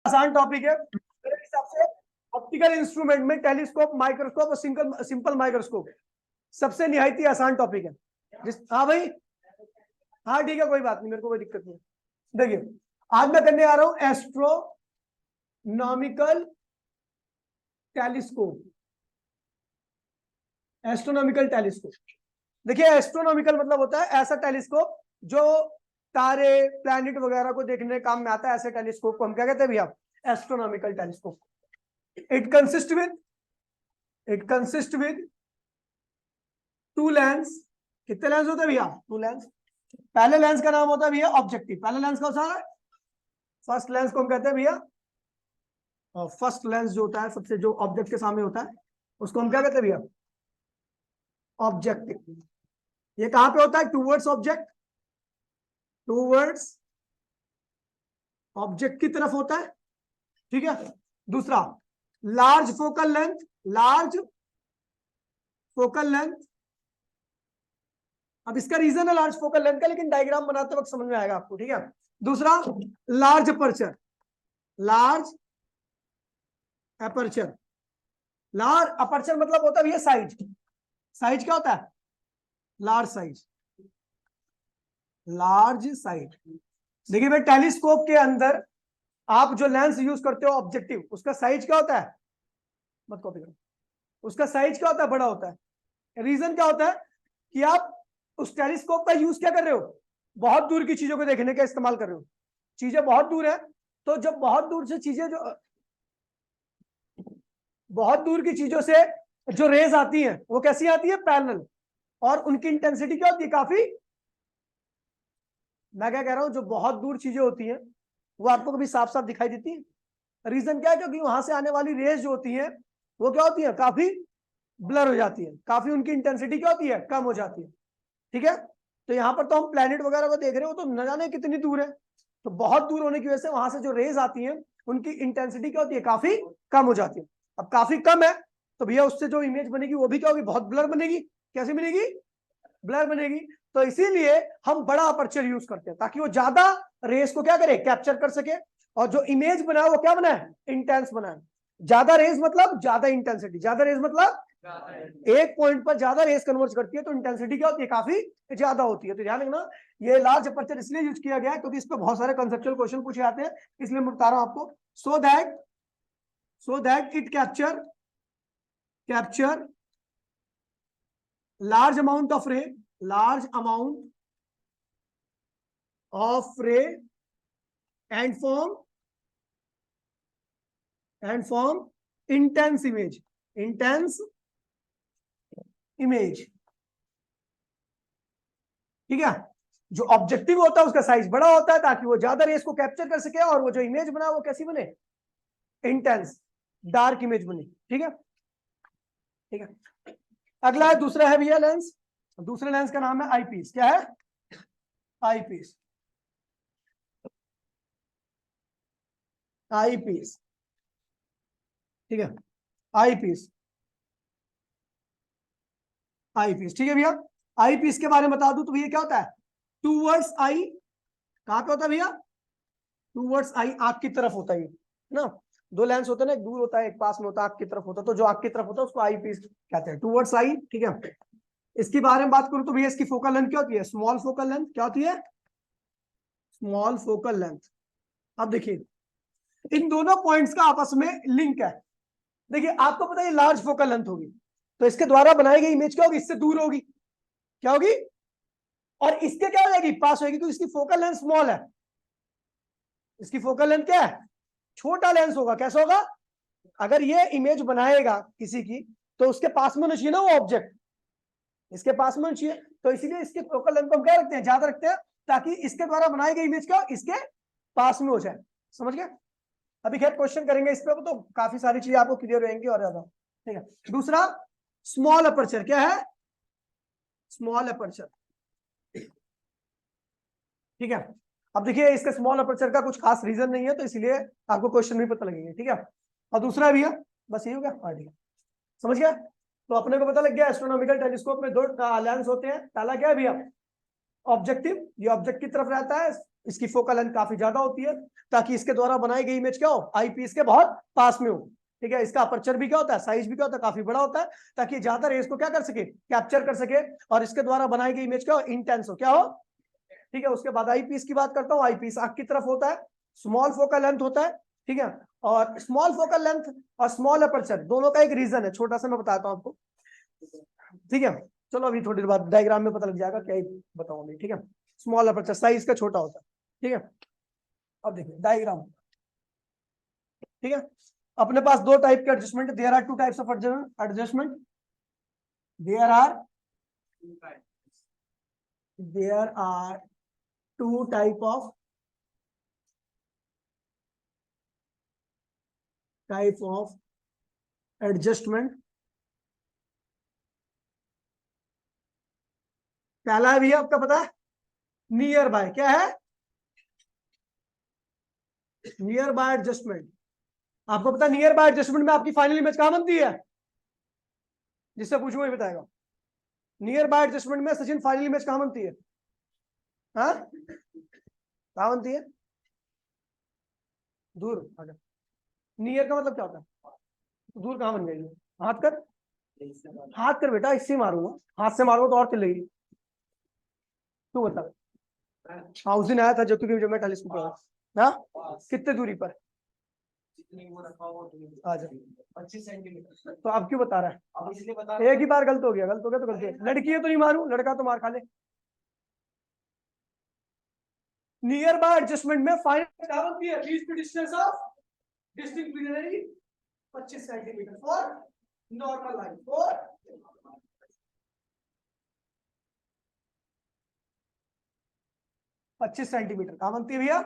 आसान टॉपिक है मेरे हिसाब से। ऑप्टिकल इंस्ट्रूमेंट में टेलीस्कोप, माइक्रोस्कोप और सिंपल माइक्रोस्कोप सबसे निहायती आसान टॉपिक है। हाँ भाई, हाँ ठीक है, कोई बात नहीं, मेरे को कोई दिक्कत नहीं। देखिए आज मैं करने आ रहा हूं एस्ट्रोनॉमिकल टेलीस्कोप। एस्ट्रोनॉमिकल टेलीस्कोप, देखिए एस्ट्रोनॉमिकल मतलब होता है ऐसा टेलीस्कोप जो तारे प्लैनेट वगैरह को देखने के काम में आता है। ऐसे टेलीस्कोप को हम क्या कहते हैं भैया? Astronomical telescope. It consist with two lens. कितने लेंस होते हैं भैया? To lens. पहले लेंस का नाम होता है भैया ऑब्जेक्टिव। पहले लेंस कौन सा है? फर्स्ट लेंस को हम कहते हैं भैया, और फर्स्ट लेंस जो होता है सबसे जो ऑब्जेक्ट के सामने होता है उसको हम क्या कहते हैं भैया? ऑब्जेक्टिव। ये कहां पे होता है? टूवर्ड्स ऑब्जेक्ट, टूवर्ड्स ऑब्जेक्ट की तरफ होता है, ठीक है। दूसरा large focal length, large focal length. अब इसका रीजन है लार्ज फोकल लेंथ का, लेकिन डायग्राम बनाते वक्त समझ में आएगा आपको, ठीक है। दूसरा large aperture, large aperture. Large aperture मतलब होता है भैया साइज। साइज क्या होता है? Large size, large size. देखिए भाई टेलीस्कोप के अंदर आप जो लेंस यूज करते हो ऑब्जेक्टिव, उसका साइज क्या होता है? मत कॉपी करो। उसका साइज क्या होता है? बड़ा होता है। रीजन क्या होता है कि आप उस टेलीस्कोप का यूज क्या कर रहे हो? बहुत दूर की चीजों को देखने का इस्तेमाल कर रहे हो। चीजें बहुत दूर है, तो जब बहुत दूर से चीजें, जो बहुत दूर की चीजों से जो रेज आती हैं वो कैसी आती है? पैरेलल। और उनकी इंटेंसिटी क्या होती है? काफी। मैं क्या कह रहा हूं, जो बहुत दूर चीजें होती हैं वो आपको कभी साफ साफ दिखाई देती है। रीजन क्या है? क्योंकि वहां से आने वाली रेज जो होती है वो क्या होती है? काफी ब्लर हो जाती है, काफी उनकी इंटेंसिटी क्या होती है? कम हो जाती है, ठीक है। तो यहाँ पर तो हम प्लेनेट वगैरह को देख रहे हो तो न जाने कितनी दूर है, तो बहुत दूर होने की वजह से वहां से जो रेज आती हैं उनकी इंटेंसिटी क्या होती है? काफी कम हो जाती है। अब काफी कम है तो भैया उससे जो इमेज बनेगी वो भी क्या होगी? बहुत ब्लर बनेगी। कैसी बनेगी? ब्लर बनेगी। तो इसीलिए हम बड़ा अपर्चर यूज करते हैं ताकि वो ज्यादा रेस को क्या करे? कैप्चर कर सके, और जो इमेज बनाए वो क्या बनाए? इंटेंस बनाए। ज्यादा रेस मतलब ज्यादा इंटेंसिटी, ज्यादा रेस मतलब एक पॉइंट पर ज्यादा रेस कन्वर्ट करती है तो इंटेंसिटी क्या होती है? काफी ज्यादा होती है। तो ध्यान रखना, ये लार्ज अपर्चर इसलिए यूज किया गया है क्योंकि इस पर बहुत सारे कंसेप्चुअल क्वेश्चन पूछे जाते हैं, इसलिए मैं बता रहा हूं आपको। So that it capture large amount of ray, large amount of ray and form intense image, ठीक है। जो ऑब्जेक्टिव होता है उसका साइज बड़ा होता है ताकि वो ज्यादा रेस को कैप्चर कर सके, और वो जो इमेज बना वो कैसी बने? इंटेंस डार्क इमेज बने, ठीक है। ठीक है, अगला है, दूसरा है भैया लेंस। दूसरे लेंस का नाम है आईपीस। क्या है? आईपीस। आईपीस, ठीक है। आईपीस, आईपीस, ठीक है भैया। आईपीस के बारे में बता दूं तो भैया क्या होता है? Towards I. कहां पे होता है भैया? टूवर्ड्स आई, आंख की तरफ होता है ना। दो लेंस होते हैं ना, एक दूर होता है एक पास में होता है, आंख की तरफ होता है। तो जो आंख की तरफ होता है उसको आईपीस कहते हैं, टूवर्ड्स आई, ठीक है। इसके बारे में बात करूं तो भैया इसकी फोकल लेंथ क्या होती है? Small focal length. क्या होती है? Small focal length. अब देखिए इन दोनों पॉइंट्स का आपस में लिंक है। देखिए आपको पता है लार्ज फोकल लेंथ होगी तो इसके द्वारा बनाई गई इमेज क्या होगी? इससे दूर होगी। क्या होगी? और इसके क्या हो जाएगी? पास होगी, क्योंकि इसकी फोकल लेंथ स्मॉल है। इसकी फोकल लेंथ क्या है? छोटा लेंस होगा। कैसा होगा? अगर ये इमेज बनाएगा किसी की तो उसके पास में होना चाहिए ना वो ऑब्जेक्ट, इसके पास में होना चाहिए। तो इसीलिए इसकी फोकल लेंथ को हम क्या रखते हैं? ज्यादा रखते हैं, ताकि इसके द्वारा बनाई गई इमेज क्या इसके पास में हो जाए। समझ गए? अभी खैर क्वेश्चन करेंगे इस पे, तो काफी सारी चीजें आपको क्लियर रहेंगी और ज्यादा, ठीक है। दूसरा स्मॉल अपर्चर। क्या है? स्मॉल अपर्चर, ठीक है। अब देखिए इसका स्मॉल अपर्चर का कुछ खास रीजन नहीं है, तो इसलिए आपको क्वेश्चन भी पता लगेंगे, ठीक है। और दूसरा भी है, बस ये हो गया। हाँ ठीक है, समझ गया। तो अपने को पता लग गया एस्ट्रोनॉमिकल टेलीस्कोप में दो लेंस होते हैं। पहला क्या है भैया? ऑब्जेक्टिव, ये ऑब्जेक्ट की तरफ रहता है, इसकी फोकल लेंथ काफी ज्यादा होती है, ताकि इसके द्वारा बनाई गई इमेज क्या हो, आई पीस के बहुत पास में हो। ठीक है, इसका अपर्चर भी क्या होता है, साइज भी क्या होता है, काफी बड़ा होता है, ताकि ज्यादा रेस को क्या कर सके, कैप्चर कर सके, और इसके द्वारा बनाई गई इमेज क्या हो, इंटेंस हो, क्या हो। ठीक है, उसके बाद आई पीस की बात करता हूँ। आई पीस आंख की तरफ होता है, स्मॉल फोकल लेंथ होता है। ठीक है, और स्मॉल फोकल लेंथ और स्मॉल अपर्चर दोनों का एक रीजन है, छोटा सा मैं बताता हूँ आपको। ठीक है, चलो अभी थोड़ी देर बाद डायग्राम में पता लग जाएगा, क्या ही बताऊंगी। ठीक है, स्मॉल अपर्चर साइज का छोटा होता है। ठीक है, अब देखिए डायग्राम। ठीक है, अपने पास दो टाइप के adjustment, there are two types of adjustment, there are two type of adjustment. पहला है भैया आपका पता है, नियर बाय। क्या है, नियर बाय एडजस्टमेंट। आपको पता है नियर बाय एडजस्टमेंट में आपकी फाइनल इमेज कहां बनती है, जिससे पूछूंगा ये बताएगा। नियर बाय एडजस्टमेंट में सचिन फाइनल इमेज कहां बनती है, हाँ कहां बनती है, दूर। नियर का मतलब क्या होता है, दूर कहां बन गई है, हाथ कर, हाथ कर बेटा, इससे मारूंगा, हाथ से मारूंगा तो और चलेगी। तू बता। हाँ उस दिन आया था ज्योति की, जो मैं टेलीस्कोप पर, हाँ कितने दूरी पर, आ जा 25 सेंटीमीटर। तो आप क्यों बता रहा है, अब इसलिए बता रहा, एक ही बार गलत हो गया, गलत हो गया तो गलती है। लड़की है तो नहीं मारू, लड़का तो मार खा ले। नियर बाय एडजस्टमेंट में फाइनल क्या बनती है, बीच की डिस्टेंस ऑफ डिस्टिंक्ट बिंदु 25 centimetre for normal line, for 25 centimetre कहां बनती है भैया,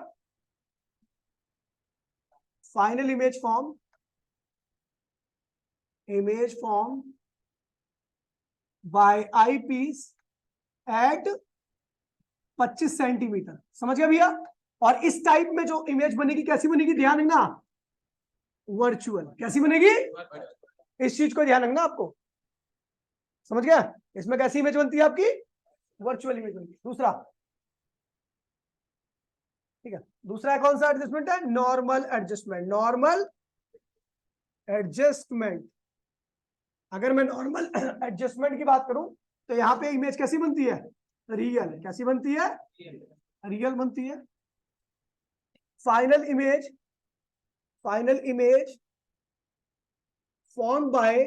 final image form by eyepiece at 25 centimetre. समझ गया भैया। और इस टाइप में जो इमेज बनेगी कैसी बनेगी, ध्यान रखना, वर्चुअल। कैसी बनेगी, इस चीज को ध्यान रखना आपको, समझ गया। इसमें कैसी इमेज बनती है आपकी, वर्चुअल इमेज बनती है। दूसरा, ठीक है, दूसरा कौन सा एडजस्टमेंट है, नॉर्मल एडजस्टमेंट। नॉर्मल एडजस्टमेंट, अगर मैं नॉर्मल एडजस्टमेंट की बात करूं तो यहां पे इमेज कैसी बनती है, रियल। कैसी बनती है, रियल बनती है। Final image form by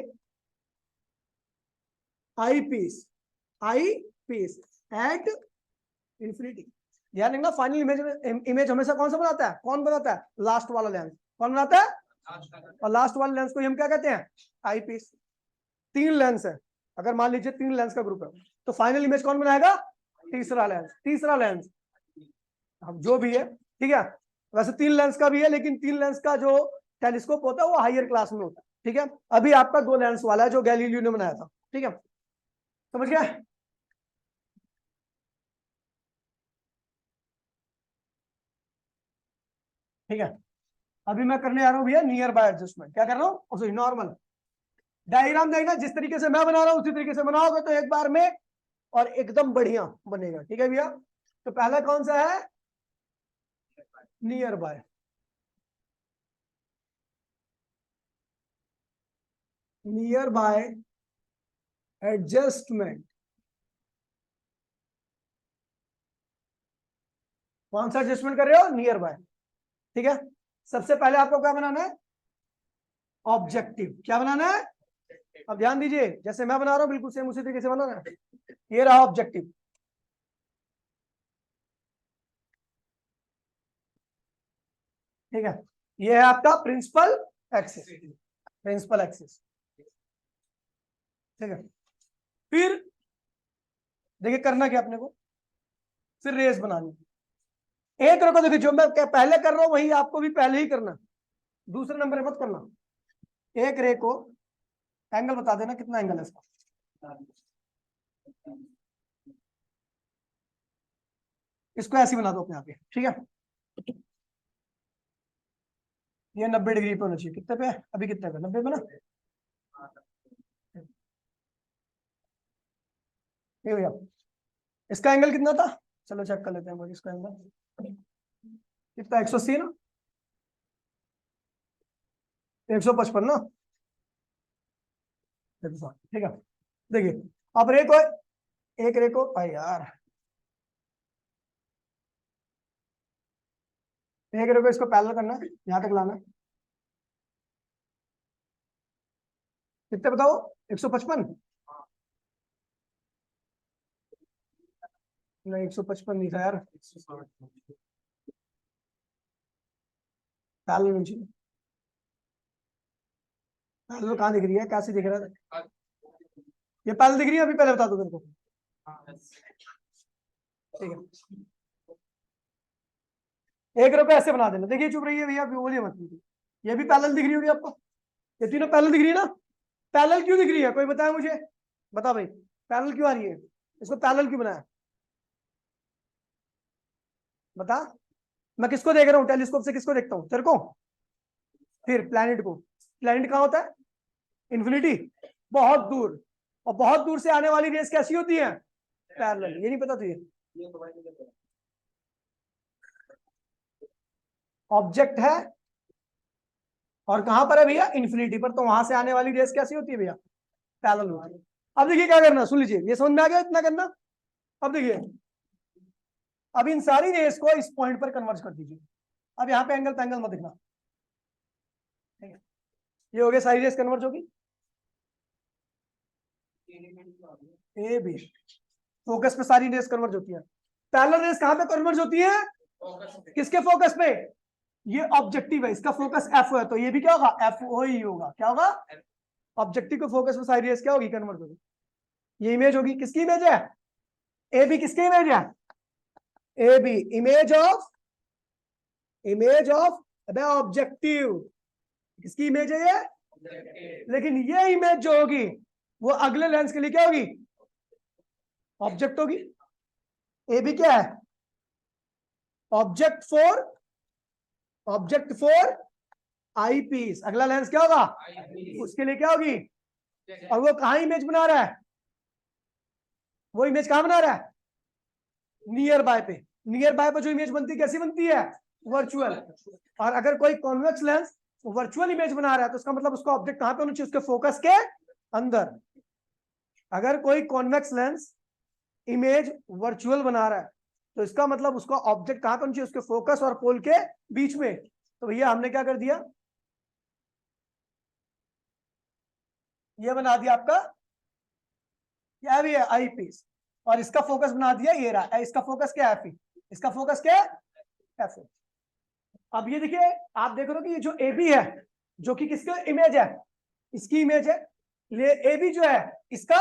eyepiece at infinity. ध्यान रखना, फाइनल इमेज हमेशा कौन सा बनाता है, कौन बनाता है, लास्ट वाला लेंस। कौन बनाता है, और लास्ट वाले लेंस को हम क्या कहते हैं, आई पीस। तीन लेंस है, अगर मान लीजिए तीन लेंस का ग्रुप है, तो फाइनल इमेज कौन बनाएगा, तीसरा लेंस। अब जो भी है, ठीक है, वैसे तीन लेंस का भी है, लेकिन तीन लेंस का जो टेलीस्कोप होता है वो हायर क्लास में होता है। ठीक है, अभी आपका दो लेंस वाला है जो गैलीलियो ने बनाया था। ठीक है, समझ गया। ठीक है, अभी मैं करने जा रहा हूँ भैया नियर बाय एडजस्टमेंट। क्या कर रहा हूँ, नॉर्मल। डायग्राम देखना, जिस तरीके से मैं बना रहा हूँ उसी तरीके से बनाओगे तो एक बार में और एकदम बढ़िया बनेगा। ठीक है भैया, तो पहला कौन सा है, नियर बाय। एडजस्टमेंट, कौन सा एडजस्टमेंट कर रहे हो, नियर बाय। ठीक है, सबसे पहले आपको क्या बनाना है, ऑब्जेक्टिव। क्या बनाना है, अब ध्यान दीजिए, जैसे मैं बना रहा हूं बिल्कुल सेम उसी तरीके से बनाना है। ये रहा ऑब्जेक्टिव। ठीक है, ये है आपका प्रिंसिपल एक्सिस। ठीक है, फिर देखिए करना क्या अपने को, फिर रेस बनानी। एक रखो, देखिए जो मैं पहले कर रहा हूं वही आपको भी पहले ही करना, दूसरे नंबर मत करना। एक रे को एंगल बता देना, कितना एंगल है इसका, इसको ऐसे बना दो अपने आप ही। ठीक है, ये 90 डिग्री पे होना चाहिए। कितने पे है अभी, कितने पे, 90 पे ना। ये भैया इसका एंगल कितना था, चलो चेक कर लेते हैं इसका एंगल। कितना 180 ना, 155 ना, ठीक है। देखिए अब रेको, एक रेको भाई यार, एक रेको इसको पैरेलल करना है, यहां तक लाना है। कितने बताओ, 155? नहीं 155 नहीं था यार, पैरेलल पैरेलल कहाँ दिख रही है, कैसे दिख रहा है ये, पैरेलल दिख रही है अभी, पहले बता दो मेरे को। ठीक है, एक रुपए ऐसे बना देना। देखिए चुप रही है भैया, बोलिए मत, ये भी पैरेलल दिख रही होगी आपको, ये तीनों पैरेलल दिख रही है ना। पैरेलल क्यों दिख रही है, कोई बताया मुझे, बता भाई, पैरेलल क्यों आ रही है, इसको पैरेलल क्यों बनाया, बता। मैं किसको देख रहा हूँ, टेलीस्कोप से किसको देखता हूँ, तेरे को, फिर प्लैनेट को। प्लैनेट कहाँ होता है, इन्फिनिटी, बहुत दूर, और बहुत दूर से आने वाली रेस कैसी होती है, पैरेलल। ये नहीं पता तुझे, ऑब्जेक्ट है और कहां पर है भैया, इन्फिनिटी पर, तो वहां से आने वाली रेस कैसी होती है भैया, पैरेलल होती है। अब देखिए क्या करना, सुन लीजिए, ये समझ में आ गया इतना करना। अब देखिए, अब इन सारी रेस को इस पॉइंट पर कन्वर्ज कर दीजिए। अब यहाँ पे एंगल पैंगल मत दिखना, ठीक है, ये हो गया, सारी रेस कन्वर्ज होगी, ए बी, फोकस पे सारी रेस कन्वर्ज होती है। पैरेलल रेस कहां पे कन्वर्ज होती है, किसके फोकस पे, ये ऑब्जेक्टिव है, इसका फोकस एफ है, तो ये भी क्या होगा, एफ ओ ही होगा, क्या होगा, ऑब्जेक्टिव के फोकस पे सारी रेस क्या होगी, कन्वर्ट होगी। ये इमेज होगी, किसकी इमेज है, ए बी किसकी इमेज है, ए बी इमेज ऑफ अबे ऑब्जेक्टिव, किसकी इमेज है ये, लेकिन ये इमेज जो होगी वो अगले लेंस के लिए क्या होगी, ऑब्जेक्ट होगी। ए बी क्या है, ऑब्जेक्ट फॉर आई पीस, अगला लेंस क्या होगा, उसके लिए क्या होगी, और वो कहां इमेज बना रहा है, वो इमेज कहां बना रहा है, नियर बाय पे। नियर बाय पे जो इमेज बनती है कैसी बनती है, वर्चुअल। और अगर कोई कॉन्वेक्स लेंस वर्चुअल इमेज बना रहा है तो उसका मतलब उसका ऑब्जेक्ट कहां पे होना चाहिए, उसके फोकस के अंदर। अगर कोई कॉन्वेक्स लेंस इमेज वर्चुअल बना रहा है तो इसका मतलब उसका ऑब्जेक्ट कहां पे होना चाहिए, उसके फोकस और पोल के बीच में। तो भैया हमने क्या कर दिया, ये बना दिया आपका, क्या भी है, आई पीस, और इसका फोकस बना दिया ये रहा, इसका फोकस क्या है, एफ, इसका फोकस क्या है, एफ। अब ये देखिए, आप देख रहे हो कि ये जो ए बी है, जो कि किसका इमेज है, इसकी इमेज है, ले ए बी जो है इसका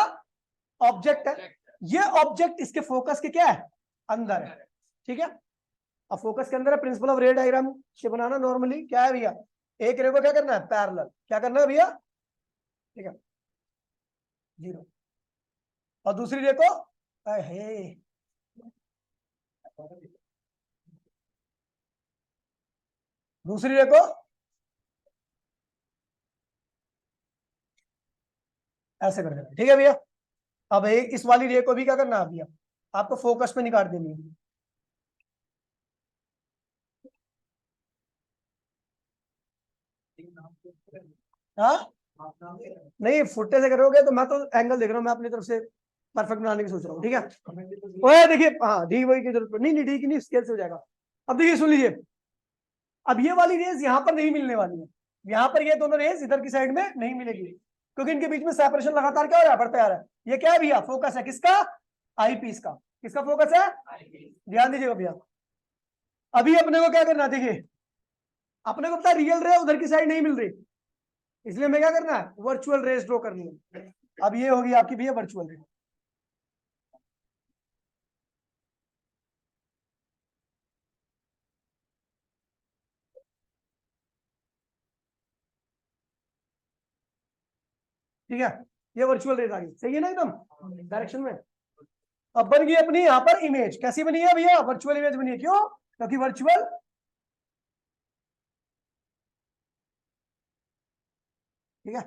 ऑब्जेक्ट है, ये ऑब्जेक्ट इसके फोकस के क्या है, अंदर है, ठीक है। अब फोकस के अंदर है, प्रिंसिपल ऑफ रे डायग्राम से बनाना नॉर्मली क्या है भैया, एक रे को क्या करना है, पैरेलल, क्या करना है भैया, ठीक है, 0, और दूसरी रे को, हे दूसरी रे को ऐसे कर देना, ठीक है भैया। अब इस वाली रे को भी क्या करना है भैया, आपको फोकस पे निकाल देनी है। हाँ नहीं, फुट्टे से करोगे तो, मैं तो एंगल देख रहा हूँ, मैं अपनी तरफ से परफेक्ट बनाने की सोच रहा हूँ, ठीक है। ओए देखिए, हाँ डी वही की जरूरत नहीं, नहीं डी की नहीं, स्केल से हो जाएगा। अब देखिए सुन लीजिए, अब ये वाली रेस यहाँ पर नहीं मिलने वाली है, यहाँ पर ये दोनों रेस इधर की साइड में नहीं मिलेगी, क्योंकि इनके बीच में सेपरेशन लगातार क्या हो रहा है, बढ़ता आ रहा है। ये क्या है भैया, फोकस है किसका, आई पीस का, किसका फोकस है, ध्यान दीजिएगा भैया। अभी अपने को क्या करना है, देखिए अपने को पता रियल रे उधर की साइड नहीं मिल रही, इसलिए हमें क्या करना है, वर्चुअल रेस ड्रॉ करनी है। अब ये होगी आपकी भैया वर्चुअल रेस, ठीक है, ये वर्चुअल रेस आ गई, सही है ना एकदम डायरेक्शन में। अब बन गई अपनी यहाँ पर इमेज, कैसी बनी है भैया, वर्चुअल इमेज बनी है, क्यों, क्योंकि वर्चुअल, ठीक है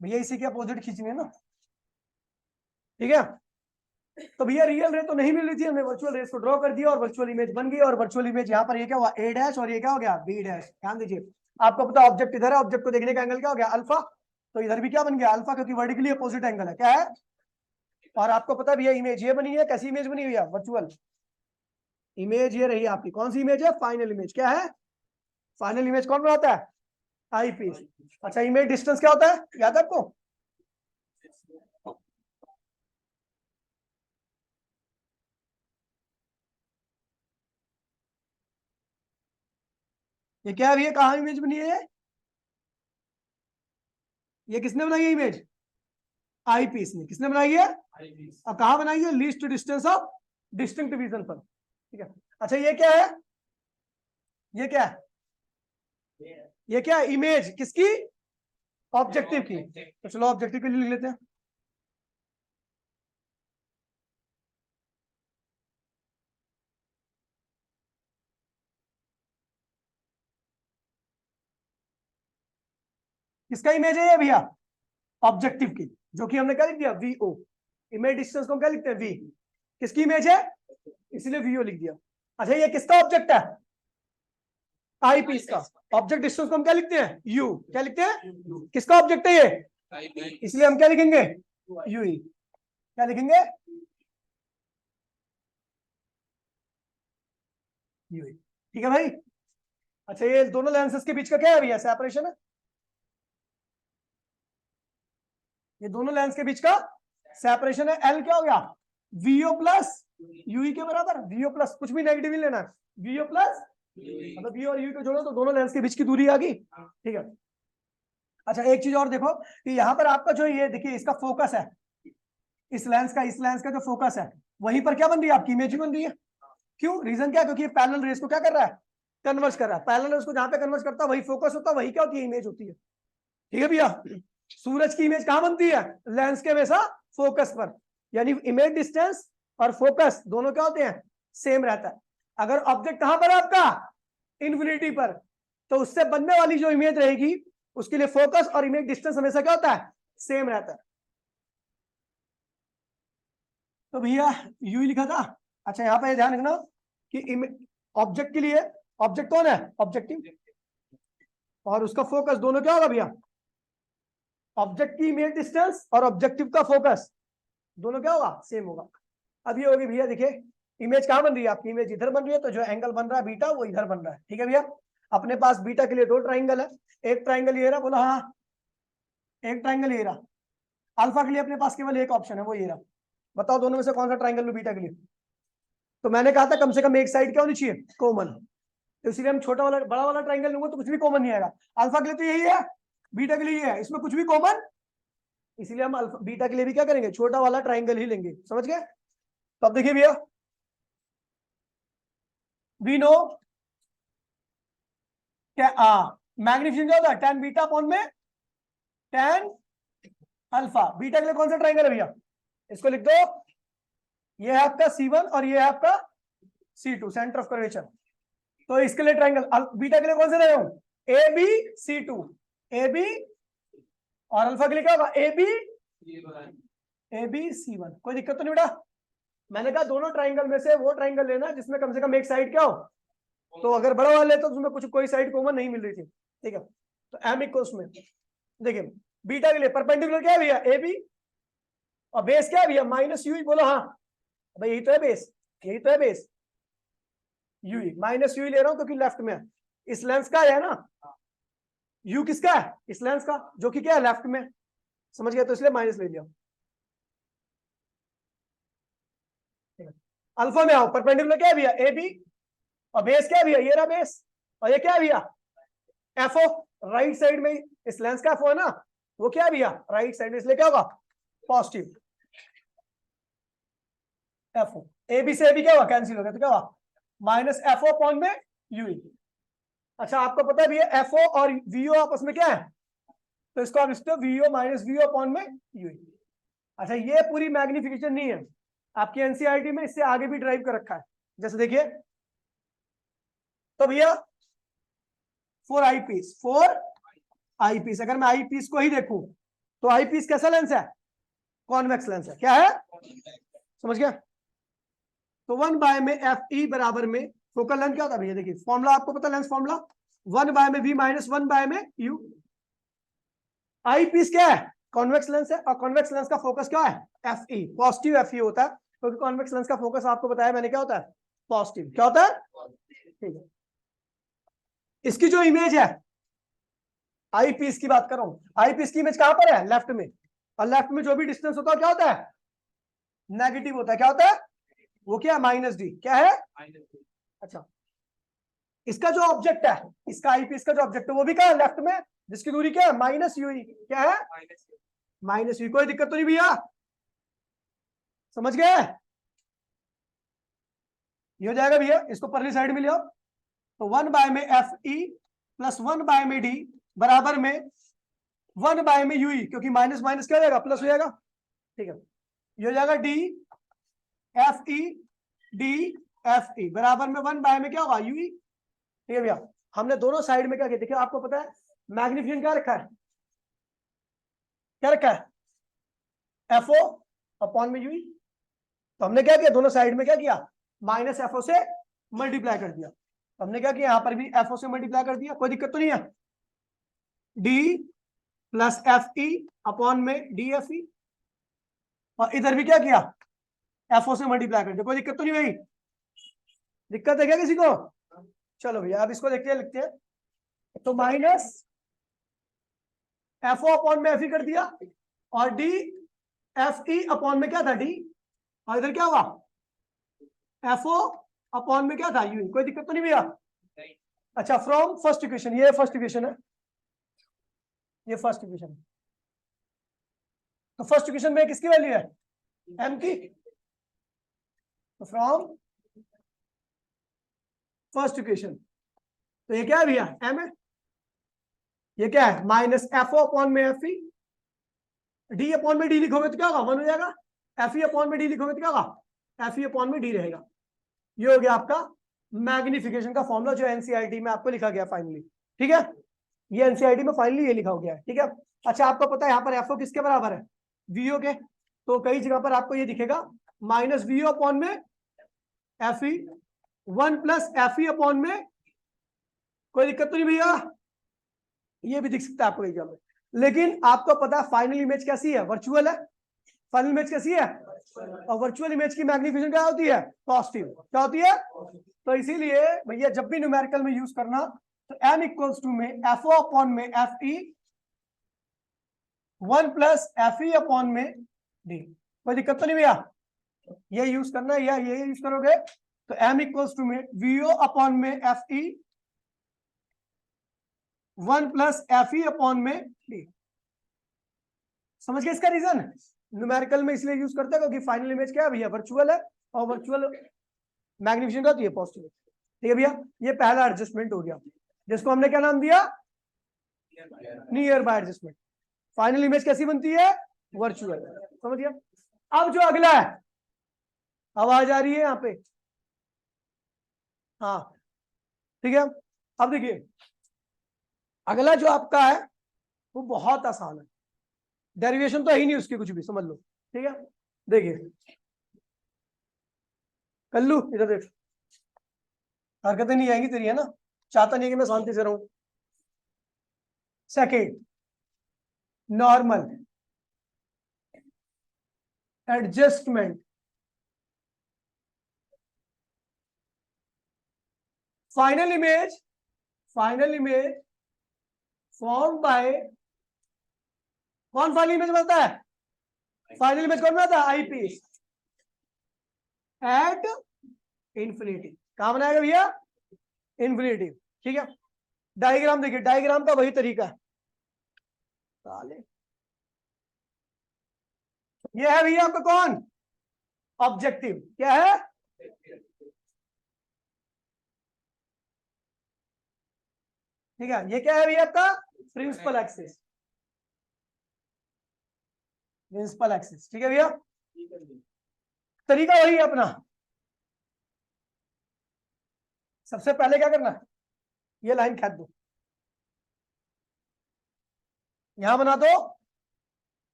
भैया, इसी के अपोजिट खींचनी है ना, ठीक है। तो भैया रियल रे तो नहीं मिल रही थी, हमने वर्चुअल रेस को ड्रॉ कर दिया और वर्चुअल इमेज बन गई। और वर्चुअल इमेज यहाँ पर ये क्या हुआ, ए डैश, और ये क्या हो गया, बी डैश। ध्यान दीजिए, आपको पता ऑब्जेक्ट इधर है, ऑब्जेक्ट को देखने का एंगल क्या हो गया, अल्फा। तो इधर भी क्या बन गया, अल्फा, क्योंकि वर्टिकली अपोजिट एंगल है, क्या है। और आपको पता भैया इमेज ये बनी है, कैसी इमेज बनी हुई है, वर्चुअल इमेज ये रही आपकी। कौन सी इमेज है, फाइनल इमेज। क्या है, फाइनल इमेज कौन बनाता है, आई पीस। अच्छा, इमेज डिस्टेंस क्या होता है, याद है आपको। ये क्या है भैया, कहाँ इमेज बनी है ये किसने बनाई है इमेज, आई पीस ने। किसने बनाई है, अब कहाँ बनाई है, least distance of distinct division पर। ठीक है। अच्छा ये क्या है, ये क्या है, ये क्या है, इमेज किसकी, ऑब्जेक्टिव की। तो चलो ऑब्जेक्टिव के लिए लिख लेते हैं। किसका इमेज है ये भैया, ऑब्जेक्टिव की, जो कि हमने क्या लिख दिया, वीओ। इमेज डिस्टेंस को क्या लिखते हैं, वी। किसकी इमेज है, इसलिए वीओ लिख दिया। अच्छा ये किसका ऑब्जेक्ट है, आई पीस का। ऑब्जेक्ट डिस्टेंस को हम क्या लिखते हैं, यू। क्या लिखते हैं, किसका ऑब्जेक्ट है ये, इसलिए हम क्या लिखेंगे, यू ही। क्या लिखेंगे, यू ही। ठीक है भाई। अच्छा ये दोनों लेंसेज के बीच का क्या है भैया, सेपरेशन है। ये दोनों लेंस के बीच का सेपरेशन है, एल क्या हो गया, वीओ प्लस यूई के बराबर। वीओ प्लस, कुछ भी नेगेटिव नहीं लेना है, वीओ प्लस, मतलब वी और यू को जोड़ो तो दोनों लेंस के बीच की दूरी आ गई। ठीक है। अच्छा एक चीज और देखो कि यहाँ पर आपका जो ये देखिए इसका फोकस है, इस लेंस का जो फोकस है वहीं पर क्या बन रही है, आपकी इमेज बन रही है। क्यों, रीजन क्या है, क्योंकि ये पैरेलल रेस को क्या कर रहा है, कन्वर्ज कर रहा है। पैरेलल रेस को जहां पे कन्वर्ज करता है वही फोकस होता है, वही क्या होती है, इमेज होती है। ठीक है भैया। सूरज की इमेज कहां बनती है, लेंस के हमेशा फोकस पर। यानी इमेज डिस्टेंस और फोकस दोनों क्या होते हैं, सेम रहता है। अगर ऑब्जेक्ट कहां पर है आपका, इन्फिनिटी पर, तो उससे बनने वाली जो इमेज रहेगी उसके लिए फोकस और इमेज डिस्टेंस हमेशा क्या होता है, सेम रहता है। तो भैया यू ही लिखा था। अच्छा यहाँ पे ध्यान रखना कि ऑब्जेक्ट के लिए, ऑब्जेक्ट कौन है, ऑब्जेक्टिव, और उसका फोकस दोनों क्या होगा भैया, ऑब्जेक्ट की इमेज डिस्टेंस और ऑब्जेक्टिव का फोकस दोनों क्या होगा, सेम होगा। अब ये होगी भैया, देखिए इमेज कहां बन रही है आपकी, इमेज इधर बन रही है, तो जो एंगल बन रहा है बीटा वो इधर बन रहा है। ठीक है भैया। अपने पास बीटा के लिए दो ट्राइंगल है, एक ट्राइंगल ये रहा, बोला हाँ, एक ट्राइंगल ये रहा। अल्फा के लिए अपने पास केवल एक ऑप्शन है, वो ये रहा। बताओ दोनों में से कौन सा ट्राइंगल लो बीटा के लिए। तो मैंने कहा था कम से कम एक साइड क्या होनी चाहिए, कॉमन। तो इसीलिए हम छोटा वाला बड़ा वाला ट्राइंगल लूंगा तो कुछ भी कॉमन नहीं आएगा। अल्फा के लिए तो यही है, बीटा के लिए ये है, इसमें कुछ भी कॉमन, इसीलिए हम अल्फा बीटा के लिए भी क्या करेंगे, छोटा वाला ट्राइंगल ही लेंगे। समझ गए। तो अब देखिए भैया, वी नो क्या मैग्निफिकेशन क्या होता है, tan बीटा अपॉन में tan अल्फा। बीटा के लिए कौन सा ट्राइंगल है भैया, इसको लिख दो, ये है आपका C1 और ये है आपका C2, सेंटर ऑफ कर्वेचर। तो इसके लिए ट्राइंगल बीटा के लिए कौन से रहे हूं, ABC2, AB, और अल्फा के लिए क्या होगा, ABC1। कोई दिक्कत तो नहीं बेटा। मैंने कहा दोनों ट्राइंगल में से वो ट्राइंगल लेना जिसमें कम से कम एक साइड क्या हो, तो अगर बड़ा वाला लेते तो उसमें कुछ कोई साइड कॉमन नहीं मिल रही थी। ठीक है। तो एम इक्वल्स में देखिए बीटा के लिए परपेंडिकुलर क्या है भैया, AB, और बेस क्या है भैया, माइनस यू। बोलो हाँ भाई, यही तो है बेस, यही तो है बेस, यू। माइनस यू ले रहा हूं क्योंकि लेफ्ट में है, इस लेंस का है ना, यू किसका है, इस लेंस का, जो कि क्या है, लेफ्ट में। समझ गया, तो इसलिए माइनस ले लिया। अल्फा में आओ, परपेंडिकुलर क्या है भैया, AB, और बेस क्या है भैया, ये रहा बेस, और ये क्या है भैया, एफओ। राइट साइड में इस लेंस का एफओ है ना, वो क्या है भैया, राइट साइड में, इसलिए क्या होगा, पॉजिटिव एफओ। AB से AB क्या हुआ, कैंसिल हो गया, तो क्या हुआ, माइनस एफओ अपॉन में यूई। अच्छा आपको पता है भैया एफओ और वीओ आपस में क्या है, तो इसको आप लिखते हो वीओ माइनस वीओ अपॉन में यूई। अच्छा ये पूरी मैग्निफिकेशन नहीं है, आपकी एनसीईआरटी में इससे आगे भी ड्राइव कर रखा है। जैसे देखिए, तो भैया फोर आई पीस, अगर मैं आई पीस को ही देखूं तो आई पीस कैसा लेंस है, कॉन्वेक्स लेंस है। क्या है, समझ गया? तो 1 बाय में एफ ई बराबर में फोकल लेंथ क्या होता है भैया, देखिए फॉर्मूला आपको पता, लेंस फॉर्मूला 1 बाय में वी माइनस 1 बाय में यू। आई पीस क्या है, कॉन्वेक्स लेंस है, और कॉन्वेक्स लेंस का फोकस क्या है, F E, positive F E होता है, क्योंकि कॉन्वेक्स लेंस का फोकस आपको बताया मैंने क्या होता है, पॉजिटिव। क्या होता है, ठीक है। इसकी जो इमेज है, आई पीस की बात कर रहा हूं, आई पीस की इमेज कहां पर है, लेफ्ट में, और लेफ्ट में जो भी डिस्टेंस होता है क्या होता है, नेगेटिव होता है। क्या होता है, वो क्या है, माइनस डी। क्या है, अच्छा। इसका जो ऑब्जेक्ट है, इसका आई पीस का जो ऑब्जेक्ट है वो भी क्या है, लेफ्ट में, जिसकी दूरी क्या है, माइनस यू। क्या है, माइनस यू। कोई दिक्कत तो नहीं भैया, समझ गए? ये हो जाएगा भैया, इसको परली साइड में ले आओ। तो 1 बाय में एफ ई प्लस 1 बाय में डी बराबर में 1 बाय में यूई, क्योंकि माइनस माइनस क्या हो जाएगा, प्लस हो जाएगा। ठीक है, ये हो जाएगा D F E, D F E बराबर में 1 बाय में क्या होगा, यूई। ठीक है भैया, हमने दोनों साइड में क्या किया, देखिए आपको पता है मैग्नीफिकेशन क्या रखा है, क्या रखा है, एफ ओ अपॉन में यूई। तो हमने क्या किया, दोनों साइड में क्या किया, माइनस एफ ओ से मल्टीप्लाई कर दिया। तो हमने क्या किया, यहां पर भी एफ ओ से मल्टीप्लाई कर दिया, कोई दिक्कत तो नहीं है। D plus F E upon में डी एफ ई, और इधर भी क्या किया, एफ ओ से मल्टीप्लाई कर दिया, कोई दिक्कत तो नहीं भाई, दिक्कत है क्या किसी को? चलो भैया अब इसको देखते हैं, लिखते हैं। तो माइनस एफ ओ अपॉन में एफ ई कर दिया, और डी एफ ई अपॉन में क्या था, डी, और इधर क्या हुआ, एफ ओ अपॉन में क्या था, यू। कोई दिक्कत तो नहीं भैया? अच्छा, फ्रॉम फर्स्ट इक्वेशन, ये फर्स्ट इक्वेशन है, ये फर्स्ट इक्वेशन है। तो फर्स्ट इक्वेशन में किसकी वैल्यू है, एम की। तो फ्रॉम फर्स्ट इक्वेशन, तो ये क्या है भैया, एम है। ये क्या है, माइनस एफ ओ अपॉन में एफ ई, डी अपॉन में डी लिखोगे तो क्या होगा, 1 हो जाएगा। एफ ई अपॉन में डी लिखोगे तो क्या होगा, एफ ई अपॉन में डी रहेगा। ये हो गया आपका मैग्निफिकेशन का फॉर्मूला, जो एनसीईआरटी में आपको लिखा गया फाइनली। ठीक है, ये एनसीईआरटी में फाइनली ये लिखा हो गया है। ठीक है, अच्छा आपको पता है यहाँ पर एफओ किसके बराबर है, वीओ के। तो कई जगह पर आपको ये दिखेगा माइनस वीओ अपॉन में F E, 1 plus F E upon में, कोई दिक्कत तो नहीं भैया, ये भी दिख सकता है आपको एग्जाम में। लेकिन आपको पता है फाइनल इमेज कैसी है, वर्चुअल है। फाइनल इमेज कैसी है, और वर्चुअल इमेज की मैग्निफिकेशन क्या होती है, पॉजिटिव। क्या होती है, तो इसीलिए भैया जब भी न्यूमेरिकल में यूज करना, तो m इक्वल्स टू में एफ ओ अपॉन में F E, 1 plus F E upon में डी। कोई दिक्कत तो नहीं भैया, ये यूज करना है, या ये यूज करोगे तो m इक्वल्स टू में वीओ अपॉन में F E, 1 plus F E upon में डी। समझ गए इसका रीजन, न्यूमेरिकल में इसलिए यूज करते हैं क्योंकि फाइनल इमेज क्या है भैया, वर्चुअल है, और वर्चुअल मैग्निफिकेशन का होती है पॉजिटिव। ठीक है भैया, ये पहला एडजस्टमेंट हो गया, जिसको हमने क्या नाम दिया, near by adjustment. Final image कैसी बनती है, वर्चुअल। समझ गया? अब जो अगला है, आवाज आ रही है यहाँ पे, हाँ ठीक है। अब देखिए अगला जो आपका है वो बहुत आसान है, डेरिवेशन तो है ही नहीं उसकी कुछ भी, समझ लो। ठीक है, देखिए कल्लू इधर देख, हरकतें नहीं आएंगी तेरी, है ना, चाहता नहीं कि मैं शांति से रहूं। Second, normal adjustment, final image, final image form bye, कौन फाइनल इमेज बनता है, फाइनल इमेज कौन बनाता है, आई पीस एट इंफिनिटी। कहां बनाएगा भैया, इंफिनिटी। ठीक है, डायग्राम देखिए, डायग्राम का वही तरीका है। ये है भैया आपका कौन, ऑब्जेक्टिव। क्या है, ठीक है, ये क्या है भैया आपका प्रिंसिपल एक्सिस, प्रिंसिपल एक्सिस। ठीक है भैया, तरीका वही है अपना। सबसे पहले क्या करना, ये लाइन खींच दो, यहां बना दो,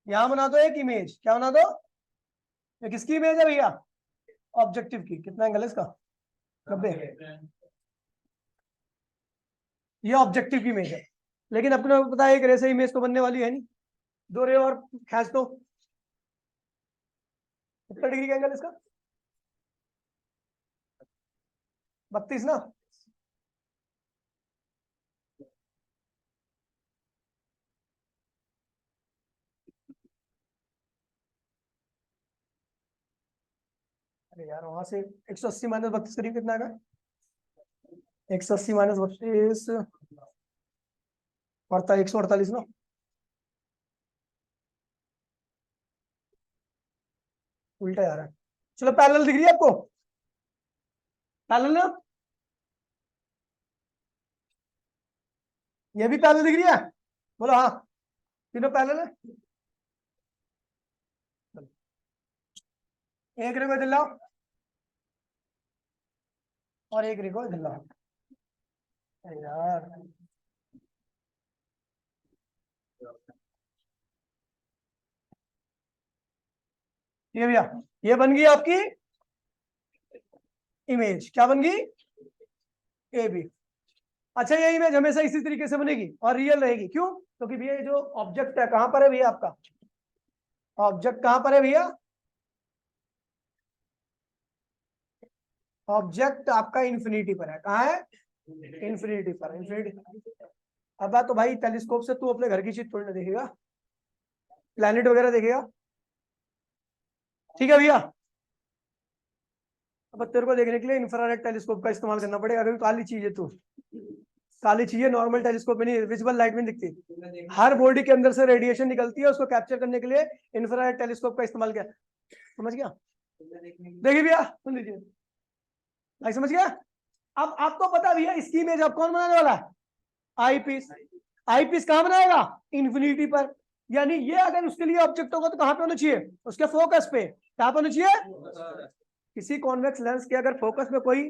यहां बना दो एक इमेज, क्या बना दो, ये किसकी इमेज है भैया, ऑब्जेक्टिव की। कितना एंगल है इसका, 90। ये ऑब्जेक्टिव की इमेज है, लेकिन अपने को पता है एक रे से इमेज तो बनने वाली है नहीं, दो रे और खींच दो। कितना डिग्री का एंगल इसका, 32 ना। अरे यार वहां से 180 माइनस 32 करीब कितना आएगा, 180 माइनस 32 पड़ता है 148 ना। उल्टा आ रहा है। चलो पैरेलल दिख रही है आपको, पैरेलल ना, ये भी पैरेलल दिख रही है, बोलो हाँ, तीनों पैरेलल है। एक रे को इधर लाओ और एक रे को इधर लाओ। अरे यार ये भैया, ये बन गई आपकी इमेज, क्या बन गई, ए बी। अच्छा ये इमेज हमेशा इसी तरीके से बनेगी और रियल रहेगी, क्यों, क्योंकि भैया ये जो ऑब्जेक्ट है कहां पर है भैया, आपका ऑब्जेक्ट कहां पर है भैया, ऑब्जेक्ट आपका इन्फिनिटी पर है, कहाँ है, इन्फिनिटी पर, इन्फिनिटी। अब बात तो भाई टेलीस्कोप से तू अपने घर की चीज थोड़ी ना देखेगा, प्लैनेट वगैरह देखेगा, ठीक है भैया। अब तेरे को देखने के लिए इंफ्रारेड टेलीस्कोप का इस्तेमाल करना पड़ेगा, अगर काली चीज है तू, काली चीज है, नॉर्मल टेलीस्कोप में नहीं, विजिबल लाइट में दिखती, हर बॉडी के अंदर से रेडिएशन निकलती है, उसको कैप्चर करने के लिए इंफ्रारेड टेलीस्कोप का इस्तेमाल किया, समझ गया। देखिए भैया सुन लीजिए, भाई समझ गया। अब आपको पता भैया इसकी इमेज अब कौन बनाने वाला है, आई पीस। आई पीस कहां बनाएगा, इन्फिनिटी पर, यानी ये अगर उसके लिए ऑब्जेक्ट होगा तो कहां पे होना चाहिए, उसके फोकस पे, कहां पे होना चाहिए, किसी कॉन्वेक्स लेंस के अगर फोकस में कोई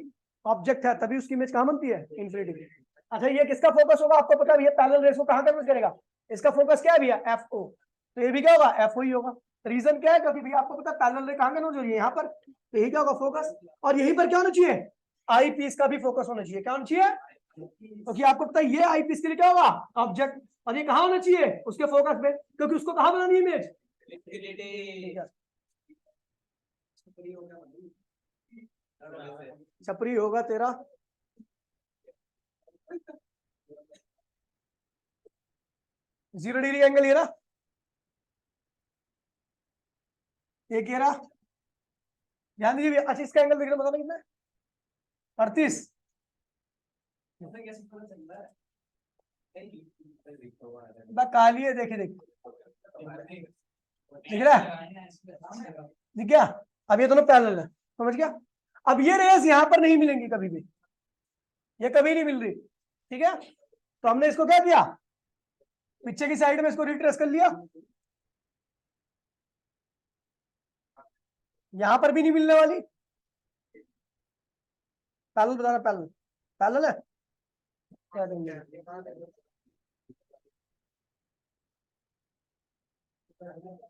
ऑब्जेक्ट है तभी उसकी इमेज कहां बनती है, इन्फिनिटी पे। अच्छा ये किसका फोकस होगा, आपको पता है पैरेलल रेस को कहां कन्वर्ट करेगा, इसका फोकस क्या है भैया, एफ ओ, तो ये भी क्या होगा, एफ ओ ही होगा। रीजन क्या है, क्योंकि भैया आपको पता है पैरेलल रे कहां कन्वर्ट हो रही है, यहाँ पर, तो यही क्या होगा फोकस, और यहीं पर क्या होना चाहिए, आई पीस का भी फोकस होना चाहिए, क्या होना चाहिए, क्योंकि आपको पता है ये आई पीस के लिए क्या होगा, ऑब्जेक्ट, और ये कहां होना चाहिए, उसके फोकस पे, क्योंकि उसको कहां बनानी है इमेज, छपरी होगा तेरा, जीरो डिग्री एंगल ये ना, एक ये रहा, ध्यान दीजिए। अच्छा इसका एंगल देखना बताना कितना है, 38। काली है, देखे देख, दिख रहा है, दिख गया। अब ये दोनों पैरेलल है, समझ गया। अब ये रेस यहां पर नहीं मिलेंगी कभी भी, ये कभी नहीं मिल रही, ठीक है। तो हमने इसको क्या किया, पीछे की साइड में इसको रिट्रेस कर लिया, यहां पर भी नहीं मिलने वाली, पैरेलल बताना, पैरेलल, पैरेलल है, क्या देंगे,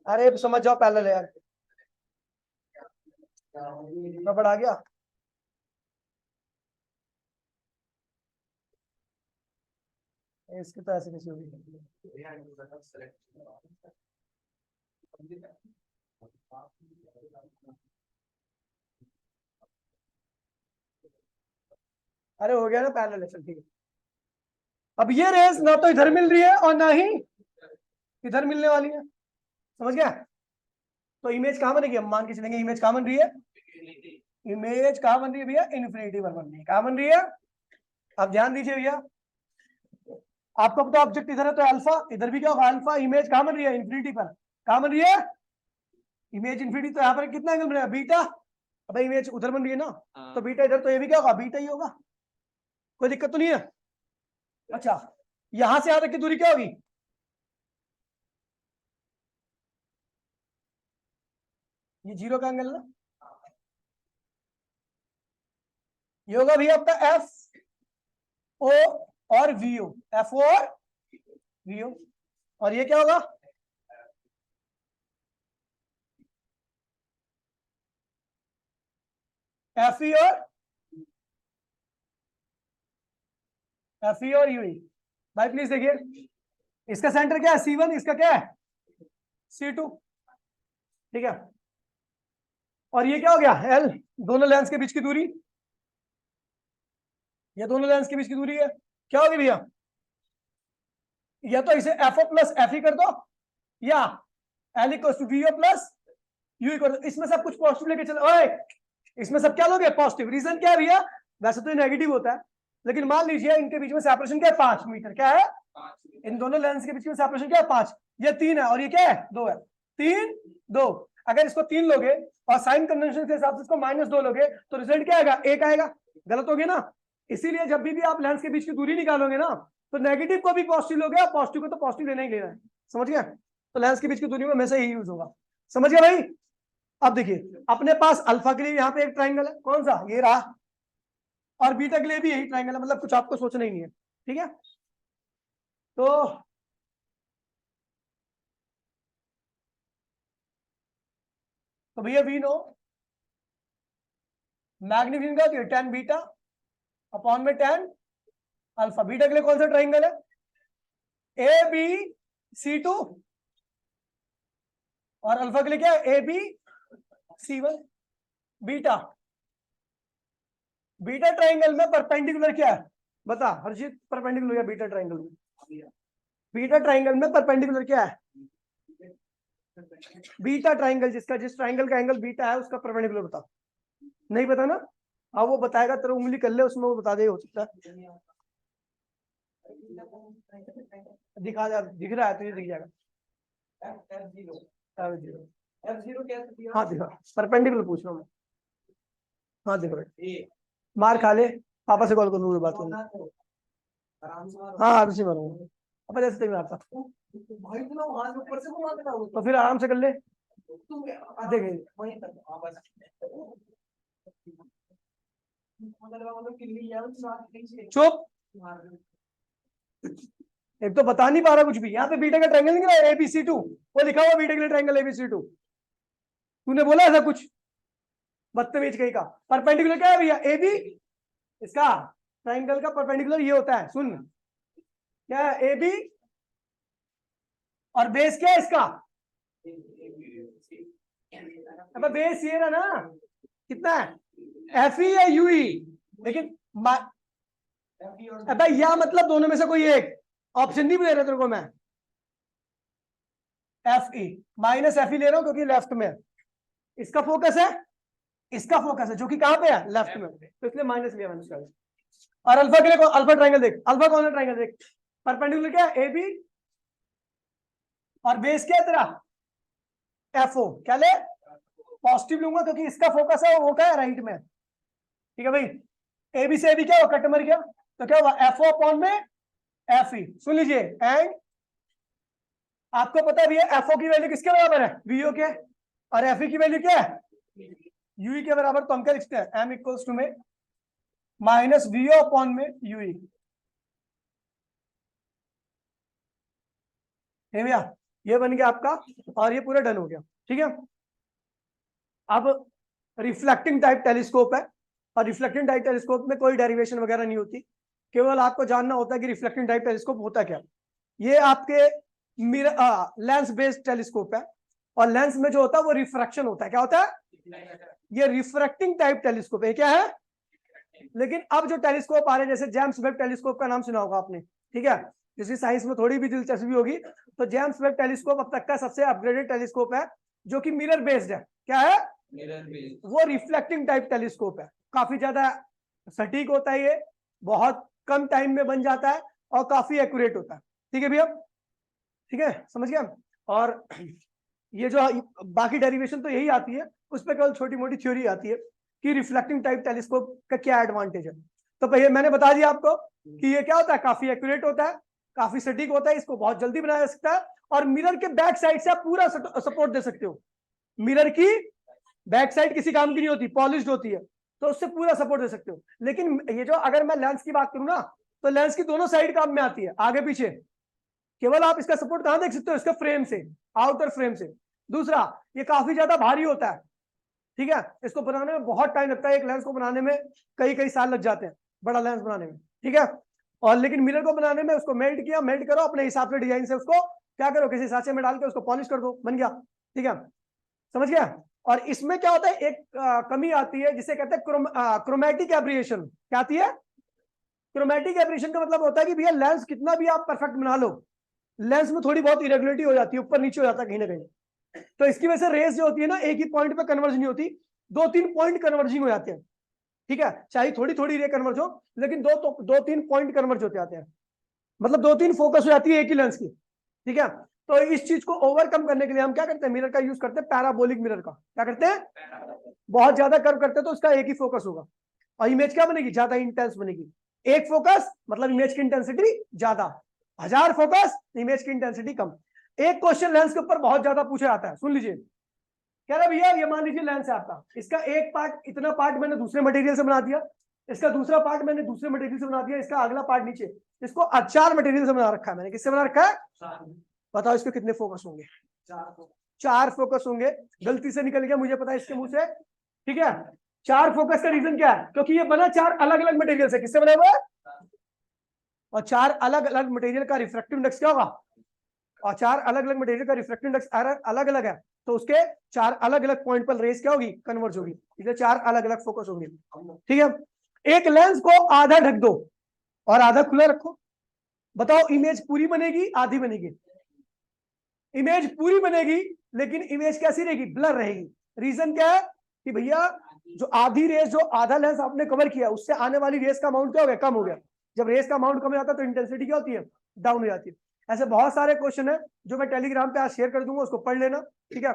अरे समझ जाओ पैरेलल है यार, रबड़ आ गया। इसकी तो ऐसे कैसे होगी, अरे हो गया ना पैरेलल है, चल ठीक है। अब ये रेस ना तो इधर मिल रही है और ना ही इधर मिलने वाली है, समझ गया। तो इमेज कहां बनेगी, हम मान के चलेंगे इमेज कहां बन रही है, इमेज कहां बन रही है भैया, इन्फिनिटी पर बन रही है, कहां बन रही है। अब ध्यान दीजिए भैया, आपको पता ऑब्जेक्ट इधर है तो अल्फा, इधर भी क्या होगा अल्फा, इमेज कहां बन रही है, इन्फिनिटी पर, कहां बन रही है, इमेज इन्फिनिटी, तो यहाँ पर कितना एंगल बनेगा, बीटा। अब इमेज उधर बन रही है ना, तो बीटा इधर, तो ये भी क्या होगा, बीटा ही होगा, कोई दिक्कत तो नहीं है। अच्छा यहां से यहां तक की दूरी क्या होगी, ये जीरो का एंगल ना, ये होगा भैया आपका एफ ओ और वी ओ, एफ ओ और वी ओ, और ये क्या होगा, एफ ई और यूई। भाई प्लीज देखिए, इसका सेंटर क्या है C1, इसका क्या है C2, ठीक है। और ये क्या हो गया L, दोनों लेंस के बीच की दूरी, ये दोनों लेंस के बीच की दूरी है, क्या होगी भैया, या तो इसे FO प्लस FE कर दो, या L equal to VO plus UE कर दो। इसमें सब कुछ पॉजिटिव लेके चलो, ओए इसमें सब क्या लोगे पॉजिटिव। रीजन क्या है भैया, वैसे तो नेगेटिव होता है, लेकिन मान लीजिए इनके बीच में सेपरेशन क्या है 5 मीटर, क्या है इन दोनों लेंस के बीच में सेपरेशन क्या है 5, ये 3 है और ये क्या है 2 है, 3 2। अगर इसको 3 लोगे और साइन कन्वेंशन के हिसाब से इसको -2 लोगे तो रिजल्ट क्या आएगा 1 आएगा, गलत हो गया ना। इसीलिए जब भी आप लेंस के बीच की दूरी निकालोगे ना तो नेगेटिव को भी पॉजिटिव लोगे और पॉजिटिव को तो पॉजिटिव लेना ही लेना है, समझ गया। तो लेंस के बीच की दूरी में हमेशा यही यूज होगा, समझ गया भाई। अब देखिए अपने पास अल्फा के लिए यहाँ पे एक ट्राइंगल है, कौन सा, ये रहा, और बीटा के लिए भी यही ट्राइंगल है, मतलब कुछ आपको सोचना ही नहीं है, ठीक है। तो भैया वी नो मैग्नीफिकेशन क्या होती है 10 बीटा अपॉन में 10 अल्फा। बीटा के लिए कौन सा ट्राइंगल है ABC2, और अल्फा के लिए क्या है ABC1। बीटा बीटा ट्राइंगल में परपेंडिकुलर क्या है बता हर्षित, परपेंडिकुलर है बीटा ट्राइंगल में, बीटा ट्राइंगल में परपेंडिकुलर क्या है, बीटा ट्राइंगल जिसका जिस ट्राइंगल का एंगल बीटा है उसका परपेंडिकुलर बता। नहीं पता ना, हाँ वो बताएगा, तेरा उंगली कर ले उसमें, वो बता दे, हो सकता है दिखा जा, दिख रहा है तो ये दिख जाएगा हाँ दिखा, परपेंडिकुलर पूछ रहा हूँ मैं, हाँ दिख रहा है। मार खा ले, पापा से कॉल करूँ बात करूँ, हाँ आराम से मारूंगा, अब जैसे तक मारता तो फिर आराम से कर ले, देखेंगे चुप, एक तो बता नहीं पा रहा कुछ भी। यहाँ पे बीटा का ट्रायंगल नहीं लिखा है ABC2, वो लिखा हुआ बीटा के लिए ट्रायंगल ABC2, तूने बोला ऐसा कुछ, बदतमीज कहीं का। परपेंडिकुलर क्या है भैया AB, इसका ट्रायंगल का परपेंडिकुलर ये होता है, सुन क्या है AB, और बेस क्या है इसका, अब बेस ये रहा ना, कितना है FE या UE, लेकिन अबे या मतलब दोनों में से कोई एक ऑप्शन नहीं दे रहा तेरे को मैं, FE माइनस FE ले रहा हूं क्योंकि लेफ्ट में इसका फोकस है, इसका फोकस है जो कि कहां पे है लेफ्ट में, तो इसलिए माइनस लिया मैंने। और अल्फा के लिए अल्फा ट्रायंगल देख, अल्फा कौन सा ट्रायंगल देख, परपेंडिकुलर क्या है AB, और बेस क्या है तेरा FO, क्या ले पॉजिटिव लूंगा क्योंकि इसका फोकस है वो क्या है राइट में, ठीक है भाई। AB से AB क्या हुआ कट मर गया, तो क्या हुआ FO अपॉन में FE। सुन लीजिए, एंड आपको पता है भैया FO की वैल्यू किसके बराबर है VO के, और FE की वैल्यू क्या है UE के बराबर, तो हम क्या लिखते हैं M इक्वल्स टू में माइनस VO अपॉन में UE। भैया ये बन गया आपका, और ये पूरा डन हो गया, ठीक है। अब रिफ्लेक्टिंग टाइप टेलीस्कोप है, और रिफ्लेक्टिंग टाइप टेलीस्कोप में कोई डेरिवेशन वगैरह नहीं होती, केवल आपको जानना होता है कि रिफ्लेक्टिंग टाइप टेलीस्कोप होता क्या। ये आपके लेंस बेस्ड टेलीस्कोप है, और लेंस में जो होता है वो रिफ्रैक्शन होता है, क्या होता है, ये रिफ्रैक्टिंग टाइप टेलीस्कोप है, क्या है। लेकिन अब जो टेलीस्कोप आ रहे हैं जैसे जेम्स वेब टेलीस्कोप का नाम सुना होगा आपने, ठीक है, जिसकी साइंस में थोड़ी भी दिलचस्पी होगी, तो जेम्स वेब टेलीस्कोप अब तक का सबसे अपग्रेडेड टेलीस्कोप है, जो कि मिरर बेस्ड है, क्या है वो रिफ्लेक्टिंग टाइप टेलीस्कोप है। काफी ज्यादा सटीक होता है, ये बहुत कम टाइम में बन जाता है, और काफी एक्यूरेट होता है, ठीक है भैया, ठीक है समझ गया। और ये जो बाकी डेरिवेशन तो यही आती है, उस पर केवल छोटी मोटी थ्योरी आती है कि रिफ्लेक्टिंग टाइप टेलीस्कोप का क्या एडवांटेज है। तो भैया मैंने बता दिया आपको कि ये क्या होता है, काफी एक्यूरेट होता है, काफी सटीक होता है, इसको बहुत जल्दी बनाया जा सकता है, और मिरर के बैक साइड से आप पूरा सपोर्ट दे सकते हो। मिरर की बैक साइड किसी काम की नहीं होती, पॉलिश्ड होती है, तो उससे पूरा सपोर्ट दे सकते हो। लेकिन ये जो अगर मैं लेंस की बात करूं ना, तो लेंस की दोनों साइड काम में आती है, आगे पीछे। केवल आप इसका सपोर्ट कहां देख सकते हो, इसका फ्रेम से, आउटर फ्रेम से। दूसरा, ये काफी ज्यादा भारी होता है, ठीक है, इसको बनाने में बहुत टाइम लगता है, एक लेंस को बनाने में कई कई साल लग जाते हैं, बड़ा लेंस बनाने में, ठीक है। और लेकिन मिरर को बनाने में उसको मेल्ट किया, मेल्ट करो अपने हिसाब से, डिजाइन से उसको क्या करो, किसी सांचे में डाल के उसको पॉलिश कर दो, बन गया, ठीक है, समझ गया। और इसमें क्या होता है, एक कमी आती है जिसे कहते हैं क्रोमैटिक एब्रिएशन। क्या आती है? क्रोमैटिक एब्रिएशन का मतलब होता है कि भैया लेंस कितना भी आप परफेक्ट बना लो, लेंस में थोड़ी बहुत इरेगुलरिटी हो जाती है, ऊपर नीचे हो जाता है कहीं ना कहीं। तो इसकी वजह से रेस जो होती है ना, एक ही पॉइंट पे कन्वर्ज नहीं होती, 2-3 पॉइंट कन्वर्जिंग हो जाते हैं, ठीक है, चाहे थोड़ी थोड़ी रे कन्वर्ज हो, लेकिन 2-3 पॉइंट कन्वर्ज होते जाते हैं, मतलब 2-3 फोकस हो जाती है एक ही लेंस की, ठीक है। तो इस चीज को ओवरकम करने के लिए हम क्या करते हैं, मिरर का यूज करते हैं, पैराबोलिक मिरर का। क्या करते हैं? बहुत ज्यादा कर्व करते हैं तो उसका एक ही फोकस होगा, और इमेज क्या बनेगी, ज्यादा इंटेंस बनेगी। एक फोकस मतलब इमेज की इंटेंसिटी ज्यादा, 1000 फोकस इमेज की इंटेंसिटी कम। एक क्वेश्चन लेंस के ऊपर बहुत ज्यादा पूछा जाता है, सुन लीजिए। कह रहा भैया ये मान लीजिए लेंस है आपका, इसका एक पार्ट, इतना पार्ट मैंने दूसरे मटेरियल से बना दिया, इसका दूसरा पार्ट मैंने दूसरे मटेरियल से बना दिया, इसका अगला पार्ट नीचे, इसको 4 मटेरियल से बना रखा है मैंने। किससे बना रखा है? बताओ इसके कितने फोकस होंगे? 4 फोकस होंगे। गलती से निकल गया, मुझे पता है इसके मुंह से, ठीक है। 4 फोकस का रीजन क्या है? क्योंकि ये बना 4 अलग अलग मटेरियल से। किससे बना हुआ है? और 4 अलग अलग मटेरियल का रिफ्रैक्टिव इंडेक्स क्या होगा? और 4 अलग अलग मटेरियल का रिफ्रैक्टिव इंडेक्स अलग अलग है, तो उसके 4 अलग अलग पॉइंट पर रेस क्या होगी? कन्वर्ज होगी, इसलिए 4 अलग अलग फोकस होंगे, ठीक है। एक लेंस को आधा ढक दो और आधा खुला रखो, बताओ इमेज पूरी बनेगी आधी बनेगी? इमेज पूरी बनेगी, लेकिन इमेज कैसी रहेगी? ब्लर रहेगी। रीजन क्या है कि भैया जो आधी रेस, जो आधा लेंस आपने कवर किया, उससे आने वाली रेस का अमाउंट क्या हो गया? कम हो गया। जब रेस का अमाउंट कम हो जाता है तो इंटेंसिटी क्या होती है? डाउन हो जाती है। ऐसे बहुत सारे क्वेश्चन है जो मैं टेलीग्राम पे आज शेयर कर दूंगा, उसको पढ़ लेना, ठीक है।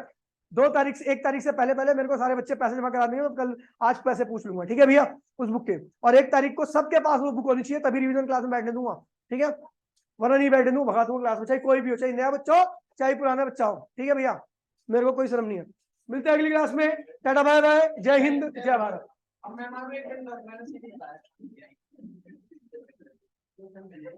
1 तारीख से पहले पहले मेरे को सारे बच्चे पैसे जमा करा देंगे, मैं कल आज पैसे पूछ लूंगा, ठीक है भैया, उस बुक के। और 1 तारीख को सबके पास वो बुक होनी चाहिए, तभी रिवीजन क्लास में बैठने दूंगा, ठीक है, वरना नहीं बैठने दूंगा, भगा दूंगा क्लास में, चाहे कोई भी हो, चाहे नया बच्चा हो चाहे पुराना बच्चा हो, ठीक है भैया, मेरे को कोई शर्म नहीं है। मिलते हैं अगली क्लास में, टाटा बाय बाय, जय हिंद जय भारत।